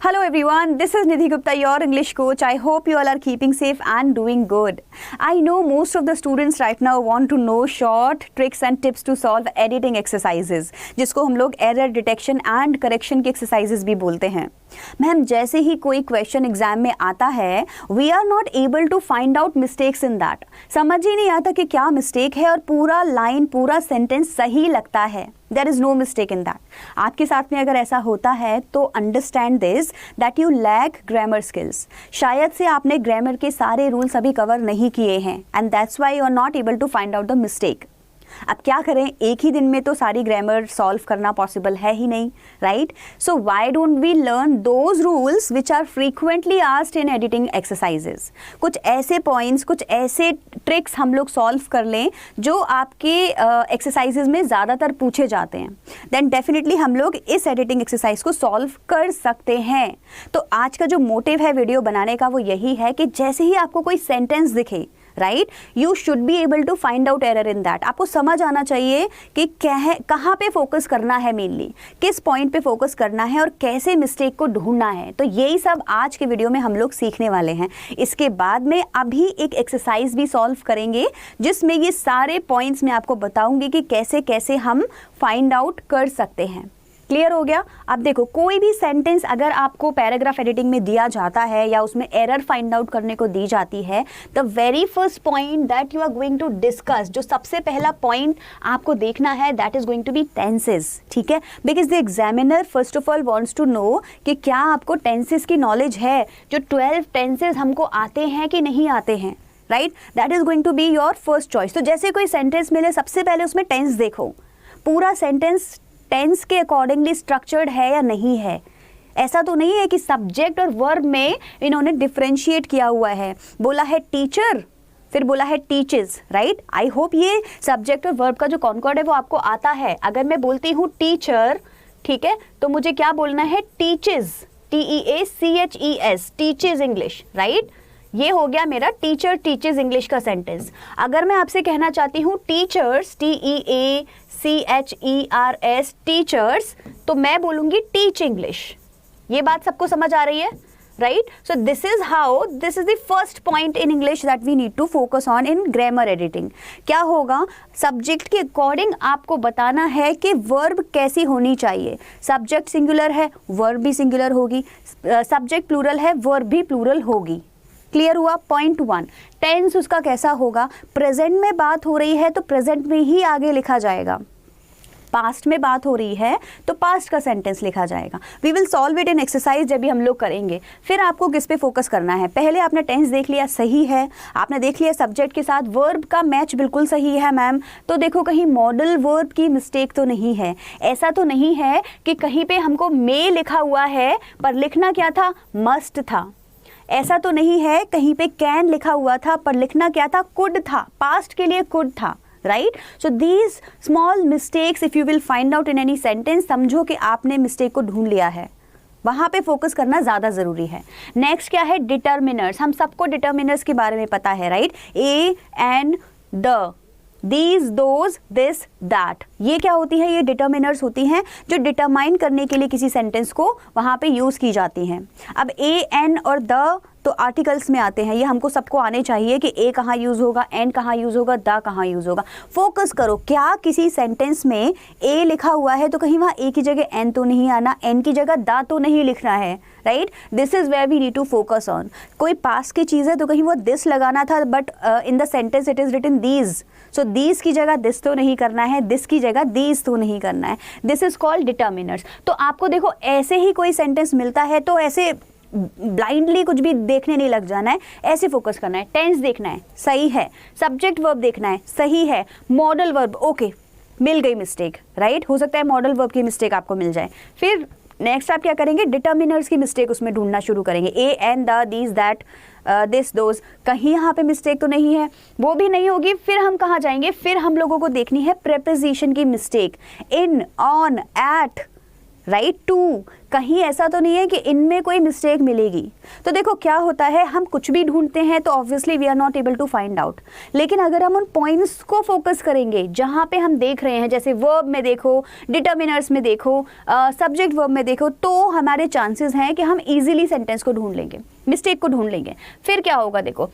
Hello everyone, this is Nidhi Gupta, your English coach. I hope you all are keeping safe and doing good. I know most of the students right now want to know short tricks and tips to solve editing exercises, जिसको हम लोग error detection and correction की exercises भी बोलते हैं. Ma'am जैसे ही कोई question exam में आता है we are not able to find out mistakes in that. समझ ही नहीं आता कि क्या मिस्टेक है और पूरा लाइन पूरा सेंटेंस सही लगता है. There is no mistake in that. आपके साथ में अगर ऐसा होता है तो understand this that you lack grammar skills. शायद से आपने ग्रामर के सारे रूल्स अभी कवर नहीं किए हैं and that's why you are not able to find out the mistake. अब क्या करें, एक ही दिन में तो सारी ग्रामर सॉल्व करना पॉसिबल है ही नहीं, right? So why don't we learn those rules which are frequently asked in editing exercises. कुछ ऐसे पॉइंट्स, कुछ ऐसे ट्रिक्स हम लोग सॉल्व कर लें जो आपके एक्सरसाइजेज में ज़्यादातर पूछे जाते हैं, देन डेफिनेटली हम लोग इस एडिटिंग एक्सरसाइज को सॉल्व कर सकते हैं. तो आज का जो मोटिव है वीडियो बनाने का वो यही है कि जैसे ही आपको कोई सेंटेंस दिखे, right, you should be able to find out error in that. आपको समझ आना चाहिए कि क्या है, कहाँ पे फोकस करना है, मेनली किस पॉइंट पे फोकस करना है और कैसे मिस्टेक को ढूंढना है. तो यही सब आज के वीडियो में हम लोग सीखने वाले हैं. इसके बाद में अभी एक एक्सरसाइज भी सॉल्व करेंगे जिसमें ये सारे पॉइंट्स मैं आपको बताऊंगी कि कैसे कैसे हम फाइंड आउट कर सकते हैं. क्लियर हो गया? अब देखो, कोई भी सेंटेंस अगर आपको पैराग्राफ एडिटिंग में दिया जाता है या उसमें एरर फाइंड आउट करने को दी जाती है, the very first point that you are going to discuss, जो सबसे पहला पॉइंट आपको देखना है, that is going to be tenses. ठीक है, because the examiner first of all wants to know कि क्या आपको टेंसेस की नॉलेज है, जो 12 टेंसेस हमको आते हैं कि नहीं आते हैं, right? That is going to be your first choice. तो जैसे कोई सेंटेंस मिले, सबसे पहले उसमें टेंस देखो, पूरा सेंटेंस टेंस के अकॉर्डिंगली स्ट्रक्चर्ड है या नहीं है. ऐसा तो नहीं है कि सब्जेक्ट और वर्ब में इन्होंने डिफरेंशिएट किया हुआ है. बोला है टीचर, फिर बोला है टीचेस, राइट? आई होप ये सब्जेक्ट और वर्ब का जो कॉन्कॉर्ड है वो आपको आता है. अगर मैं बोलती हूँ टीचर, ठीक है, तो मुझे क्या बोलना है? Teaches, TEACHES, teaches English, right? ये हो गया मेरा टीचर टीचेस इंग्लिश का सेंटेंस. अगर मैं आपसे कहना चाहती हूँ टीचर्स, TEACHERS, टीचर्स, तो मैं बोलूंगी टीच इंग्लिश. ये बात सबको समझ आ रही है, right? So this is how, this is the first point in English that we need to focus on in grammar editing. क्या होगा? सब्जेक्ट के अकॉर्डिंग आपको बताना है कि वर्ब कैसी होनी चाहिए. सब्जेक्ट सिंगुलर है, वर्ब भी सिंगुलर होगी. सब्जेक्ट प्लूरल है, वर्ब भी प्लूरल होगी. क्लियर हुआ? पॉइंट 1. टेंस उसका कैसा होगा? प्रेजेंट में बात हो रही है तो प्रेजेंट में ही आगे लिखा जाएगा. पास्ट में बात हो रही है तो पास्ट का सेंटेंस लिखा जाएगा. We will solve it in exercise जब भी हम लोग करेंगे. फिर आपको किस पे फोकस करना है? पहले आपने टेंस देख लिया, सही है. आपने देख लिया सब्जेक्ट के साथ वर्ब का मैच बिल्कुल सही है मैम. तो देखो कहीं मॉडल वर्ब की मिस्टेक तो नहीं है. ऐसा तो नहीं है कि कहीं पे हमको मे लिखा हुआ है पर लिखना क्या था? मस्ट था. ऐसा तो नहीं है कहीं पे कैन लिखा हुआ था पर लिखना क्या था? कुड था. पास्ट के लिए कुड था, right? So these small mistakes if you will find out in any sentence, समझो कि आपने मिस्टेक को ढूंढ लिया है. वहां पे फोकस करना ज्यादा जरूरी है. नेक्स्ट क्या है? डिटर्मिनर्स. हम सबको डिटर्मिनर्स के बारे में पता है, right? A and the, these, those, this, that, ये क्या होती है? ये डिटर्मिनर्स होती हैं जो डिटरमाइन करने के लिए किसी सेंटेंस को वहाँ पे यूज़ की जाती हैं. अब ए, एन और द तो आर्टिकल्स में आते हैं. ये हमको सबको आने चाहिए कि ए कहाँ यूज़ होगा, एन कहाँ यूज़ होगा, द कहाँ यूज़ होगा. फोकस करो, क्या किसी सेंटेंस में ए लिखा हुआ है तो कहीं वहाँ ए की जगह एन तो नहीं आना, एन की जगह द तो नहीं लिखना है, right? This is where we need to focus on. कोई पास की चीज़ है तो कहीं वो दिस लगाना था but in the sentence it is written these. So these की जगह दिस तो नहीं करना है, दिस की जगह दीज तो नहीं करना है. This is called determiners. तो आपको देखो ऐसे ही कोई सेंटेंस मिलता है तो ऐसे ब्लाइंडली कुछ भी देखने नहीं लग जाना है. ऐसे फोकस करना है. टेंस देखना है, सही है. सब्जेक्ट वर्ब देखना है, सही है. मॉडल वर्ब, ओके, मिल गई मिस्टेक, राइट? हो सकता है मॉडल वर्ब की मिस्टेक आपको मिल जाए. फिर नेक्स्ट आप क्या करेंगे? डिटर्मिनर्स की मिस्टेक उसमें ढूंढना शुरू करेंगे. A, an, the, these, that, this, those, कहीं यहाँ पे मिस्टेक तो नहीं है, वो भी नहीं होगी. फिर हम कहाँ जाएंगे? फिर हम लोगों को देखनी है प्रेपोजिशन की mistake. In, on, at, right 2, कहीं ऐसा तो नहीं है कि इनमें कोई मिस्टेक मिलेगी। तो देखो क्या होता है, हम कुछ भी ढूंढते हैं तो obviously we are not able to find out, लेकिन अगर हम उन पॉइंट्स को फोकस करेंगे जहाँ पे हम देख रहे हैं, जैसे वर्ब में देखो, डिटर्मिनर्स में देखो, सब्जेक्ट वर्ब में देखो, तो हमारे चांसेस हैं कि हम इजीली सेंटेंस को ढूंढ लेंगे, मिस्टेक को ढूंढ लेंगे। फिर क्या होगा, देखो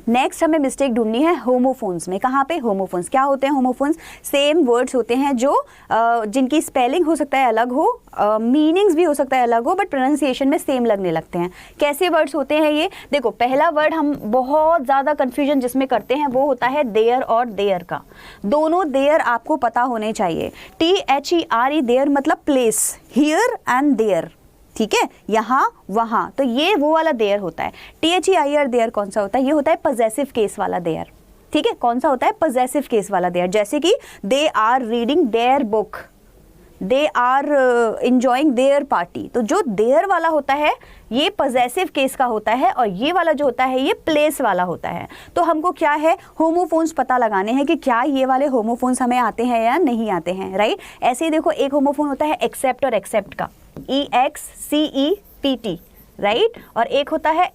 नेक्स्ट हमें मिस्टेक ढूंढनी है होमोफोन्स में। कहाँ पे? होमोफोन्स। क्या होते हैं होमोफोन्स? सेम वर्ड्स होते हैं जो जिनकी स्पेलिंग हो सकता है अलग हो, मीनिंग्स भी हो सकता है अलग हो, बट प्रोनाउंसिएशन में सेम लगने लगते हैं। कैसे वर्ड्स होते हैं ये? देखो पहला वर्ड हम बहुत ज़्यादा कन्फ्यूजन जिसमें करते हैं वो होता है देयर और देयर का। दोनों देयर आपको पता होने चाहिए। THERE देयर मतलब प्लेस, हियर एंड देयर, ठीक है, यहाँ वहाँ, तो ये वो वाला देयर होता है। THEIR देयर कौन सा होता है? ये होता है पजेसिव केस वाला देयर, ठीक है। कौन सा होता है? पजेसिव केस वाला देयर। जैसे कि they are reading their book, they are enjoying their party, तो जो देयर वाला होता है ये पजेसिव केस का होता है, और ये वाला जो होता है ये प्लेस वाला होता है। तो हमको क्या है, होमोफोन्स पता लगाने हैं कि क्या ये वाले होमोफोन्स हमें आते हैं या नहीं आते हैं, राइट। ऐसे ही देखो एक होमोफोन होता है एक्सेप्ट और एक्सेप्ट का, EXCEPT, राइट, और एक होता है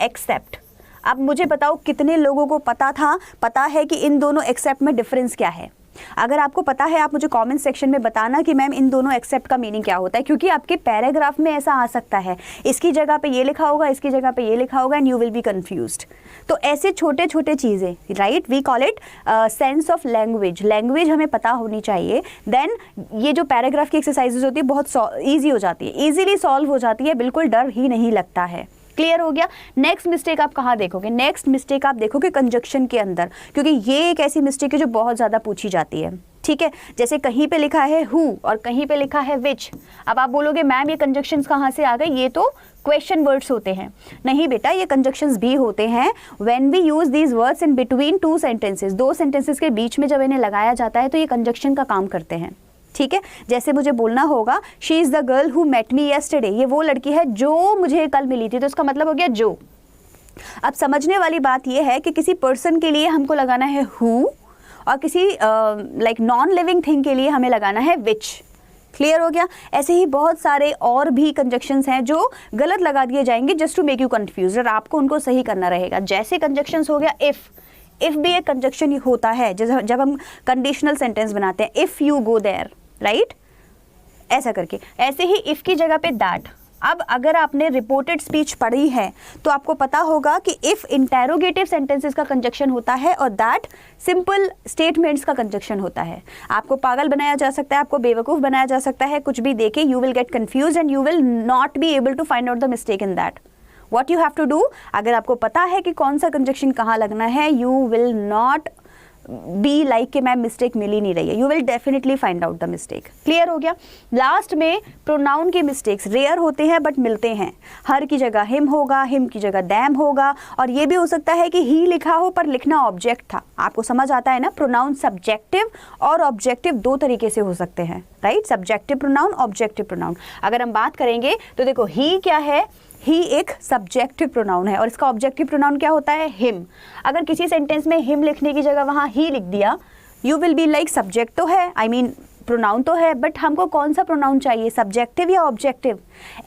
एक्सेप्ट। अब मुझे बताओ कितने लोगों को पता है कि इन दोनों एक्सेप्ट में डिफरेंस क्या है। अगर आपको पता है आप मुझे कमेंट सेक्शन में बताना कि मैम इन दोनों एक्सेप्ट का मीनिंग क्या होता है, क्योंकि आपके पैराग्राफ में ऐसा आ सकता है, इसकी जगह पे ये लिखा होगा, इसकी जगह पे ये लिखा होगा, and you will be confused. तो ऐसे छोटे छोटे चीज़ें, right, we call it sense of language. Language हमें पता होनी चाहिए, देन ये जो पैराग्राफ की एक्सरसाइजेज होती है बहुत ईजी हो जाती है, ईजिली सॉल्व हो जाती है, बिल्कुल डर ही नहीं लगता है। क्लियर हो गया। नेक्स्ट मिस्टेक आप कहाँ देखोगे? नेक्स्ट मिस्टेक आप देखोगे कंजक्शन के अंदर, क्योंकि ये एक ऐसी मिस्टेक है जो बहुत ज़्यादा पूछी जाती है, ठीक है। जैसे कहीं पे लिखा है हु और कहीं पे लिखा है विच। अब आप बोलोगे मैम ये कंजक्शंस कहाँ से आ गए, ये तो क्वेश्चन वर्ड्स होते हैं। नहीं बेटा, ये कंजक्शंस भी होते हैं। When we use these words in between two sentences, दो सेंटेंसेस के बीच में जब इन्हें लगाया जाता है तो ये कंजक्शन का काम करते हैं, ठीक है। जैसे मुझे बोलना होगा she is the girl who met me yesterday, ये वो लड़की है जो मुझे कल मिली थी, तो इसका मतलब हो गया जो। अब समझने वाली बात ये है कि किसी पर्सन के लिए हमको लगाना है हु, और किसी लाइक नॉन लिविंग थिंग के लिए हमें लगाना है विच। क्लियर हो गया। ऐसे ही बहुत सारे और भी कंजक्शंस हैं जो गलत लगा दिए जाएंगे just to make you confuse, और आपको उनको सही करना रहेगा। जैसे कंजक्शंस हो गया इफ भी एक कंजक्शन होता है जब हम कंडीशनल सेंटेंस बनाते हैं, if you go there, right, ऐसा करके। ऐसे ही इफ की जगह पे दैट। अब अगर आपने रिपोर्टेड स्पीच पढ़ी है तो आपको पता होगा कि इफ इंटेरोगेटिव सेंटेंसेस का कंजक्शन होता है और दैट सिंपल स्टेटमेंट्स का कंजक्शन होता है। आपको पागल बनाया जा सकता है, आपको बेवकूफ़ बनाया जा सकता है, कुछ भी देके you will get confuse and you will not be able to find out the mistake in that. What you have to do, अगर आपको पता है कि कौन सा कंजक्शन कहाँ लगना है, you will not be like कि मैम मिस्टेक मिल ही नहीं रही है, you will definitely find out the mistake. Clear हो गया। लास्ट में प्रोनाउन के मिस्टेक्स रेयर होते हैं बट मिलते हैं। हर की जगह हिम होगा, हिम की जगह दैम होगा, और ये भी हो सकता है कि ही लिखा हो पर लिखना ऑब्जेक्ट था। आपको समझ आता है ना, प्रोनाउन सब्जेक्टिव और ऑब्जेक्टिव दो तरीके से हो सकते हैं, right, subjective pronoun, objective pronoun. अगर हम बात करेंगे तो देखो ही क्या है, ही एक सब्जेक्टिव प्रोनाउन है और इसका ऑब्जेक्टिव प्रोनाउन क्या होता है, हिम। अगर किसी सेंटेंस में हिम लिखने की जगह वहाँ ही लिख दिया, you will be like subject तो है, आई मीन प्रोनाउन तो है, बट हमको कौन सा प्रोनाउन चाहिए, सब्जेक्टिव या ऑब्जेक्टिव।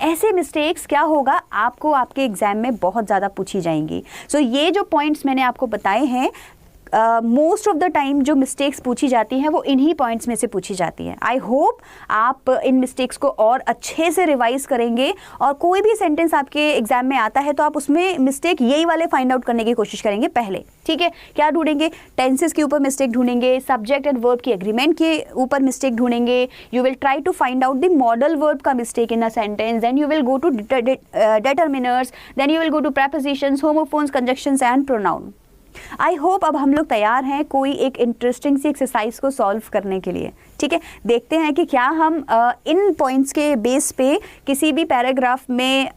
ऐसे मिस्टेक्स क्या होगा, आपको आपके एग्जाम में बहुत ज़्यादा पूछी जाएंगी। सो ये जो पॉइंट्स मैंने आपको बताए हैं, मोस्ट ऑफ द टाइम जो मिस्टेक्स पूछी जाती हैं वो इन्हीं पॉइंट्स में से पूछी जाती हैं। आई होप आप इन मिस्टेक्स को और अच्छे से रिवाइज करेंगे, और कोई भी सेंटेंस आपके एग्जाम में आता है तो आप उसमें मिस्टेक यही वाले फाइंड आउट करने की कोशिश करेंगे पहले, ठीक है। क्या ढूंढेंगे, टेंसेस के ऊपर मिस्टेक ढूंढेंगे, सब्जेक्ट एंड वर्ब की एग्रीमेंट के ऊपर मिस्टेक ढूंढेंगे, you will try to find out the modal verb का mistake in a sentence, then you will go to determiners, then you will go to prepositions, homophones, conjunctions and pronoun. I hope अब हम लोग तैयार हैं कोई एक इंटरेस्टिंग सी एक्सरसाइज को सॉल्व करने के लिए, ठीक है। देखते हैं कि क्या हम इन पॉइंट्स के बेस पे किसी भी पैराग्राफ में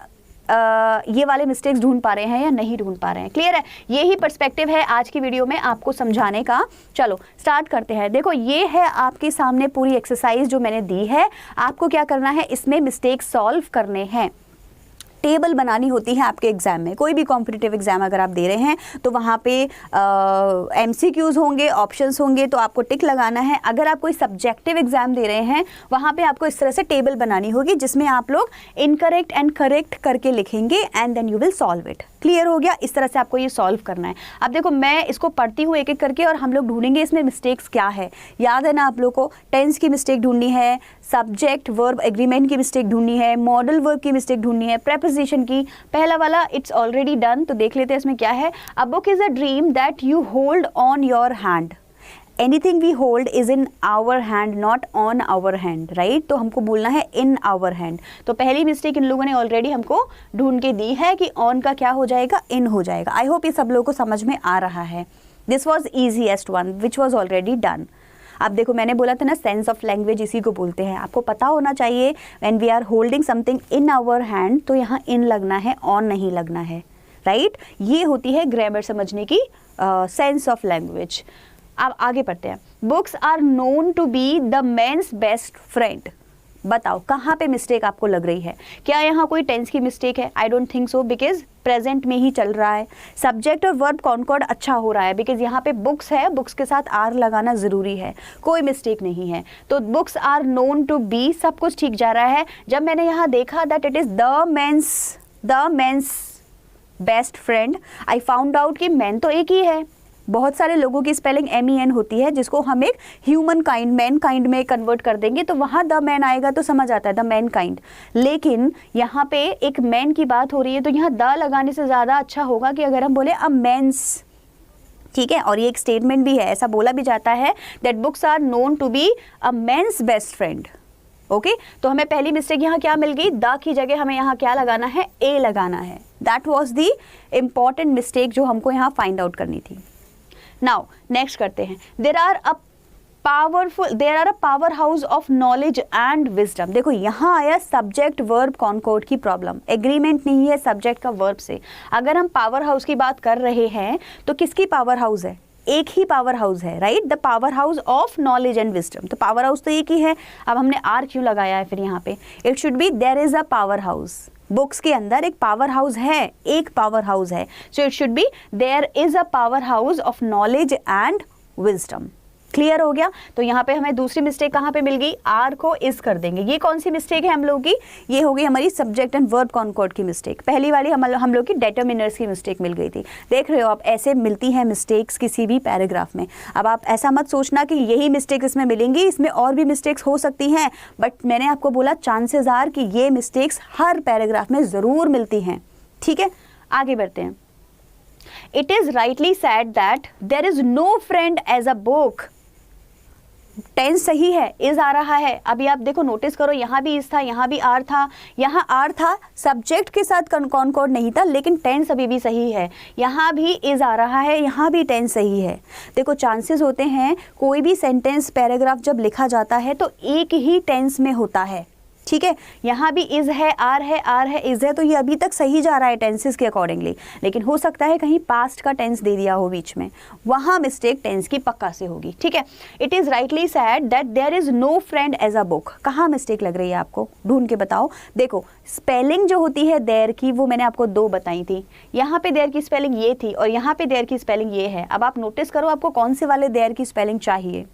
ये वाले मिस्टेक्स ढूंढ पा रहे हैं या नहीं ढूंढ पा रहे हैं। क्लियर है, यही पर्सपेक्टिव है आज की वीडियो में आपको समझाने का। चलो स्टार्ट करते हैं। देखो ये है आपके सामने पूरी एक्सरसाइज जो मैंने दी है, आपको क्या करना है, इसमें मिस्टेक्स सॉल्व करने हैं। टेबल बनानी होती है आपके एग्जाम में। कोई भी कॉम्पिटिटिव एग्जाम अगर आप दे रहे हैं तो वहाँ पे MCQs होंगे, ऑप्शंस होंगे, तो आपको टिक लगाना है। अगर आप कोई सब्जेक्टिव एग्जाम दे रहे हैं वहाँ पे आपको इस तरह से टेबल बनानी होगी जिसमें आप लोग इनकरेक्ट एंड करेक्ट करके लिखेंगे and then you will solve it. Clear हो गया? इस तरह से आपको ये सॉल्व करना है। अब देखो मैं इसको पढ़ती हूँ एक एक करके और हम लोग ढूंढेंगे इसमें मिस्टेक्स क्या है। याद है ना आप लोग को, टेंस की मिस्टेक ढूंढनी है, सब्जेक्ट वर्ब एग्रीमेंट की मिस्टेक ढूंढनी है, मॉडल वर्ब की मिस्टेक ढूंढनी है, प्रेपोजिशन की। पहला वाला इट्स ऑलरेडी डन, तो देख लेते हैं इसमें क्या है। A book is a dream that you hold on your hand. Anything we hold is in our hand, not on our hand, right? तो हमको बोलना है इन आवर हैंड। तो पहली मिस्टेक इन लोगों ने ऑलरेडी हमको ढूंढ के दी है कि ऑन का क्या हो जाएगा, इन हो जाएगा। आई होप ये सब लोगों को समझ में आ रहा है। This was easiest one which was already done. अब देखो मैंने बोला था ना सेंस ऑफ लैंग्वेज इसी को बोलते हैं। आपको पता होना चाहिए when we are holding something in our hand तो यहाँ इन लगना है, ऑन नहीं लगना है, राइट? ये होती है ग्रामर समझने की सेंस ऑफ लैंग्वेज। अब आगे पढ़ते हैं। Books are known to be the man's best friend. बताओ कहाँ पे मिस्टेक आपको लग रही है? क्या यहाँ कोई टेंस की मिस्टेक है? I don't think so, because present में ही चल रहा है। सब्जेक्ट और वर्ब कॉन्कॉर्ड अच्छा हो रहा है बिकॉज यहाँ पे बुक्स है, बुक्स के साथ आर लगाना जरूरी है, कोई मिस्टेक नहीं है। तो books are known to be, सब कुछ ठीक जा रहा है। जब मैंने यहाँ देखा that it is the men's best friend, I found out कि मैन तो एक ही है। बहुत सारे लोगों की स्पेलिंग MEN होती है जिसको हम एक ह्यूमन काइंड, मैन काइंड में कन्वर्ट कर देंगे तो वहाँ द मैन आएगा तो समझ आता है द मैन काइंड। लेकिन यहाँ पे एक मैन की बात हो रही है तो यहाँ द लगाने से ज़्यादा अच्छा होगा कि अगर हम बोले अ मेंस, ठीक है? और ये एक स्टेटमेंट भी है, ऐसा बोला भी जाता है that books are known to be a men's best friend. Okay, तो हमें पहली मिस्टेक यहाँ क्या मिल गई? द की जगह हमें यहाँ क्या लगाना है? ए लगाना है। That was the important mistake जो हमको यहाँ फाइंड आउट करनी थी। नाउ नेक्स्ट करते हैं। There are a power house of knowledge and wisdom. देखो यहाँ आया सब्जेक्ट वर्ब कॉन्कॉर्ड की प्रॉब्लम, एग्रीमेंट नहीं है सब्जेक्ट का वर्ब से। अगर हम पावर हाउस की बात कर रहे हैं तो किसकी पावर हाउस है? एक ही पावर हाउस है, right? The power house of knowledge and wisdom. तो पावर हाउस तो एक ही है। अब हमने आर क्यों लगाया है फिर यहाँ पे? It should be there is a power house. Books के अंदर एक पावर हाउस है, एक पावर हाउस है, so it should be there is a power house of knowledge and wisdom. Clear हो गया? तो यहाँ पे हमें दूसरी मिस्टेक कहाँ पे मिल गई? आर को इज कर देंगे। ये कौन सी मिस्टेक है हम लोग की? ये हो गई हमारी सब्जेक्ट एंड वर्ब कॉन्कॉर्ड की मिस्टेक। पहली वाली हम लोग की डिटरमिनर्स की मिस्टेक मिल गई थी। देख रहे हो आप, ऐसे मिलती हैं मिस्टेक्स किसी भी पैराग्राफ में। अब आप ऐसा मत सोचना कि यही मिस्टेक इसमें मिलेंगी, इसमें और भी मिस्टेक्स हो सकती हैं, बट मैंने आपको बोला चांसेस आर कि ये मिस्टेक्स हर पैराग्राफ में ज़रूर मिलती हैं। ठीक है, आगे बढ़ते हैं। It is rightly said that there is no friend as a book. Tense सही है, इज आ रहा है। अभी आप देखो, नोटिस करो, यहाँ भी इज था, यहाँ भी आर था, यहाँ आर था, सब्जेक्ट के साथ कॉन्कॉर्ड नहीं था, लेकिन टेंस अभी भी सही है। यहाँ भी इज आ रहा है, यहाँ भी टेंस सही है। देखो चांसेस होते हैं कोई भी सेंटेंस पैराग्राफ जब लिखा जाता है तो एक ही टेंस में होता है। ठीक है, यहाँ भी इज है, आर है, इज है, तो ये अभी तक सही जा रहा है टेंसेस के अकॉर्डिंगली। लेकिन हो सकता है कहीं पास्ट का टेंस दे दिया हो बीच में, वहाँ मिस्टेक टेंस की पक्का से होगी। ठीक है, it is rightly said that there is no friend as a book. कहाँ मिस्टेक लग रही है आपको? ढूंढ के बताओ। देखो स्पेलिंग जो होती है देयर की, वो मैंने आपको दो बताई थी। यहाँ पे देयर की स्पेलिंग ये थी और यहाँ पे देयर की स्पेलिंग ये है। अब आप नोटिस करो आपको कौन से वाले देयर की स्पेलिंग चाहिए।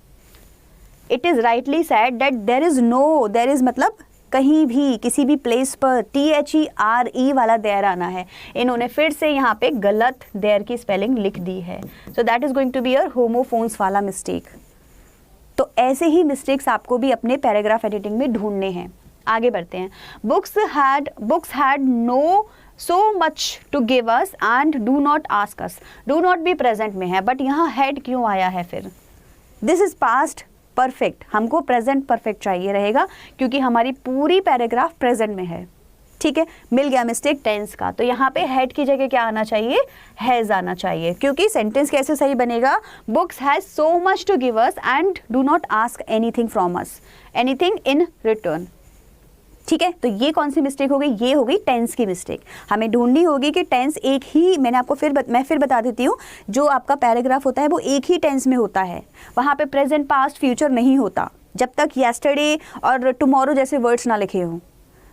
It is rightly said that there is no, there is मतलब कहीं भी किसी भी प्लेस पर THERE वाला देयर आना है। इन्होंने फिर से यहाँ पे गलत देयर की स्पेलिंग लिख दी है, so that is going to be your homophones वाला मिस्टेक। तो ऐसे ही मिस्टेक्स आपको भी अपने पैराग्राफ एडिटिंग में ढूंढने हैं। आगे बढ़ते हैं। Books had no so much to give us and do not ask us. Do not भी प्रेजेंट में है, बट यहाँ हैड क्यों आया है फिर? दिस इज पास्ट परफेक्ट, हमको प्रेजेंट परफेक्ट चाहिए रहेगा क्योंकि हमारी पूरी पैराग्राफ प्रेजेंट में है। ठीक है, मिल गया मिस्टेक टेंस का। तो यहाँ पे हैड की जगह क्या आना चाहिए? हैज आना चाहिए, क्योंकि सेंटेंस कैसे सही बनेगा? Books has so much to give us and do not ask anything from us, anything in return. ठीक है, तो ये कौन सी मिस्टेक हो गई? ये हो गई टेंस की मिस्टेक। हमें ढूंढनी होगी कि टेंस एक ही, मैंने आपको मैं फिर बता देती हूँ, जो आपका पैराग्राफ होता है वो एक ही टेंस में होता है। वहाँ पे प्रेजेंट, पास्ट, फ्यूचर नहीं होता जब तक येस्टरडे और टुमारो जैसे वर्ड्स ना लिखे हों।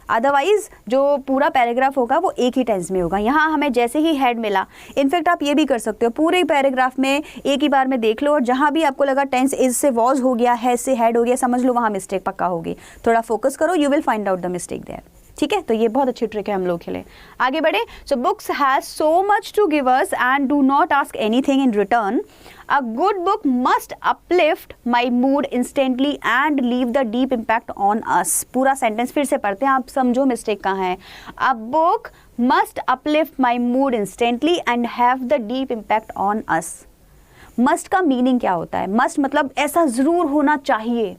अदरवाइज जो पूरा पैराग्राफ होगा वो एक ही टेंस में होगा। यहाँ हमें जैसे ही हेड मिला, इनफैक्ट आप ये भी कर सकते हो, पूरे पैराग्राफ में एक ही बार में देख लो और जहाँ भी आपको लगा टेंस इज से वॉज हो गया, हैज से हेड हो गया, समझ लो वहाँ मिस्टेक पक्का होगी। थोड़ा फोकस करो, you will find out the mistake there. ठीक है, तो ये बहुत अच्छी ट्रिक है हम लोग के लिए। आगे बढ़े। So books has so much to give us and do not ask anything in return. A good book must uplift my mood instantly and leave the deep impact on us. पूरा sentence फिर से पढ़ते हैं, आप समझो mistake कहाँ है। A book must uplift my mood instantly and have the deep impact on us. Must का मीनिंग क्या होता है? मस्ट मतलब ऐसा ज़रूर होना चाहिए।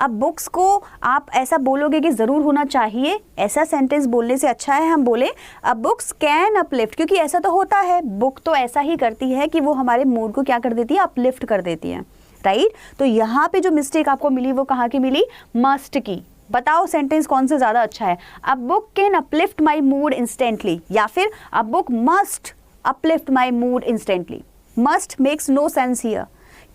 अब बुक्स को आप ऐसा बोलोगे कि ज़रूर होना चाहिए, ऐसा सेंटेंस बोलने से अच्छा है हम बोले अ बुक्स कैन अपलिफ्ट, क्योंकि ऐसा तो होता है, बुक तो ऐसा ही करती है कि वो हमारे मूड को क्या कर देती है, अपलिफ्ट कर देती है, राइट। तो यहाँ पे जो मिस्टेक आपको मिली वो कहाँ की मिली? मस्ट की। बताओ सेंटेंस कौन सा ज़्यादा अच्छा है? A book can uplift my mood instantly, या फिर a book must uplift my mood instantly. Must makes no sense here,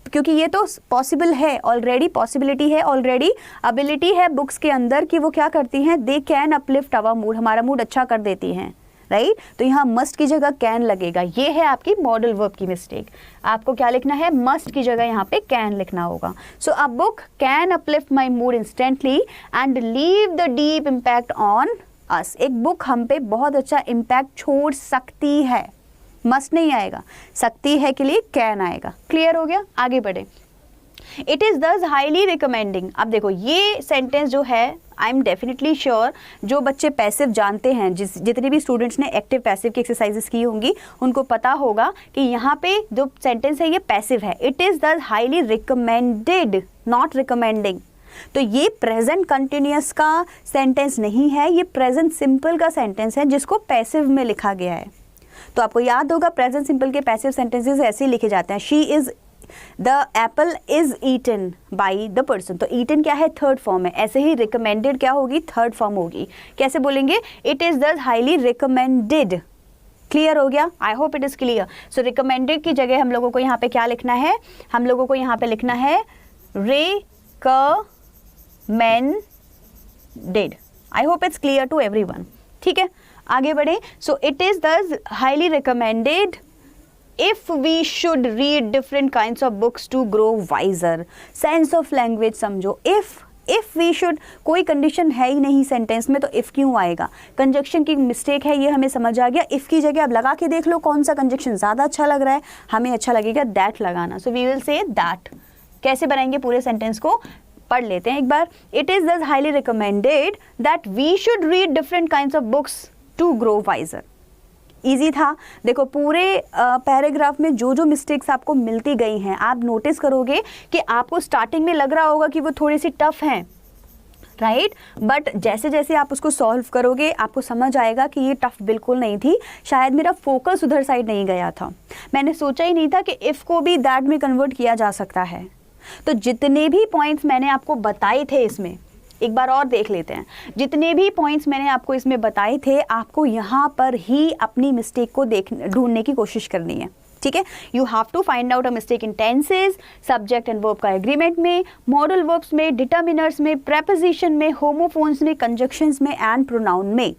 क्योंकि ये तो पॉसिबल है ऑलरेडी, पॉसिबिलिटी है ऑलरेडी, एबिलिटी है बुक्स के अंदर कि वो क्या करती हैं, they can uplift our mood, हमारा मूड अच्छा कर देती हैं, राइट। तो यहाँ मस्ट की जगह कैन लगेगा, ये है आपकी मॉडल वर्ब की मिस्टेक। आपको क्या लिखना है? मस्ट की जगह यहाँ पे कैन लिखना होगा। So a book can uplift my mood instantly and leave the deep impact on us. एक बुक हम पे बहुत अच्छा इम्पैक्ट छोड़ सकती है, मस्ट नहीं आएगा, सकती है के लिए कैन आएगा। क्लियर हो गया? आगे बढ़े। It is thus highly recommending. अब देखो ये सेंटेंस जो है, आई एम डेफिनेटली श्योर जो बच्चे पैसिव जानते हैं, जितने भी स्टूडेंट्स ने एक्टिव पैसिव की एक्सरसाइजेस की होंगी उनको पता होगा कि यहाँ पे जो सेंटेंस है ये पैसिव है। It is thus highly recommended, not recommending. तो ये प्रेजेंट कंटिन्यूअस का सेंटेंस नहीं है, ये प्रेजेंट सिंपल का सेंटेंस है जिसको पैसिव में लिखा गया है। तो आपको याद होगा प्रेजेंट सिंपल के पैसिव सेंटेंसेस ऐसे ही लिखे जाते हैं। She is the apple is eaten by the person. तो ईटन क्या है? थर्ड फॉर्म है। ऐसे ही रिकमेंडेड क्या होगी? थर्ड फॉर्म होगी। कैसे बोलेंगे? It is the highly recommended. Clear हो गया? I hope it is clear. So recommended की जगह हम लोगों को यहाँ पे क्या लिखना है? हम लोगों को यहाँ पे लिखना है recommended। I hope it's clear to everyone. ठीक है, आगे बढ़े। So it is thus highly recommended if we should read different kinds of books to grow wiser. Sense of language समझो। इफ वी शुड, कोई कंडीशन है ही नहीं sentence में, तो इफ क्यों आएगा? कंजक्शन की मिस्टेक है, ये हमें समझ आ गया। इफ की जगह अब लगा के देख लो कौन सा कंजक्शन ज़्यादा अच्छा लग रहा है, हमें अच्छा लगेगा दैट लगाना। So we will say that. कैसे बनाएंगे पूरे सेंटेंस को? पढ़ लेते हैं एक बार। It is thus highly recommended that we should read different kinds of books to grow wiser. Easy था। देखो पूरे पैराग्राफ में जो जो मिस्टेक्स आपको मिलती गई हैं, आप नोटिस करोगे कि आपको स्टार्टिंग में लग रहा होगा कि वो थोड़ी सी टफ हैं, राइट, बट जैसे जैसे आप उसको सॉल्व करोगे आपको समझ आएगा कि ये टफ बिल्कुल नहीं थी। शायद मेरा फोकस उधर साइड नहीं गया था, मैंने सोचा ही नहीं था कि इफ़ को भी दैट में कन्वर्ट किया जा सकता है। तो जितने भी पॉइंट्स मैंने आपको बताए थे इसमें, एक बार और देख लेते हैं। जितने भी पॉइंट्स मैंने आपको इसमें बताए थे, आपको यहाँ पर ही अपनी मिस्टेक को ढूंढने की कोशिश करनी है। ठीक है, you have to find out a mistake in tenses, subject and verb का एग्रीमेंट में, मॉडल वर्ब्स में, डिटर्मिनर्स में, प्रेपोजिशन में, होमोफोन्स में, कंजक्शंस में एंड प्रोनाउन में।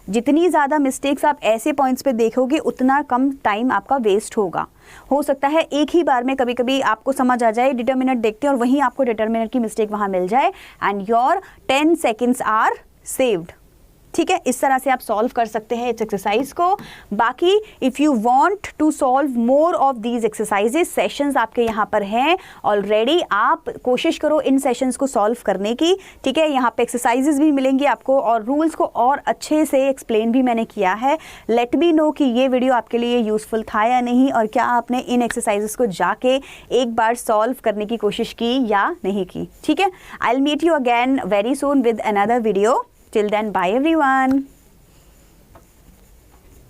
जितनी ज़्यादा मिस्टेक्स आप ऐसे पॉइंट्स पे देखोगे उतना कम टाइम आपका वेस्ट होगा। हो सकता है एक ही बार में कभी कभी आपको समझ आ जाए, डिटर्मिनर देखते हैं और वहीं आपको डिटर्मिनर की मिस्टेक वहाँ मिल जाए and your 10 seconds are saved. ठीक है, इस तरह से आप सॉल्व कर सकते हैं इस एक्सरसाइज को। बाकी if you want to solve more of these exercises, sessions आपके यहाँ पर हैं ऑलरेडी, आप कोशिश करो इन सेशंस को सॉल्व करने की। ठीक है, यहाँ पे एक्सरसाइजेस भी मिलेंगी आपको और रूल्स को और अच्छे से एक्सप्लेन भी मैंने किया है। लेट मी नो कि ये वीडियो आपके लिए यूज़फुल था या नहीं, और क्या आपने इन एक्सरसाइजेस को जाके एक बार सॉल्व करने की कोशिश की या नहीं की। ठीक है, I will meet you again very soon with another video. Till then, bye everyone.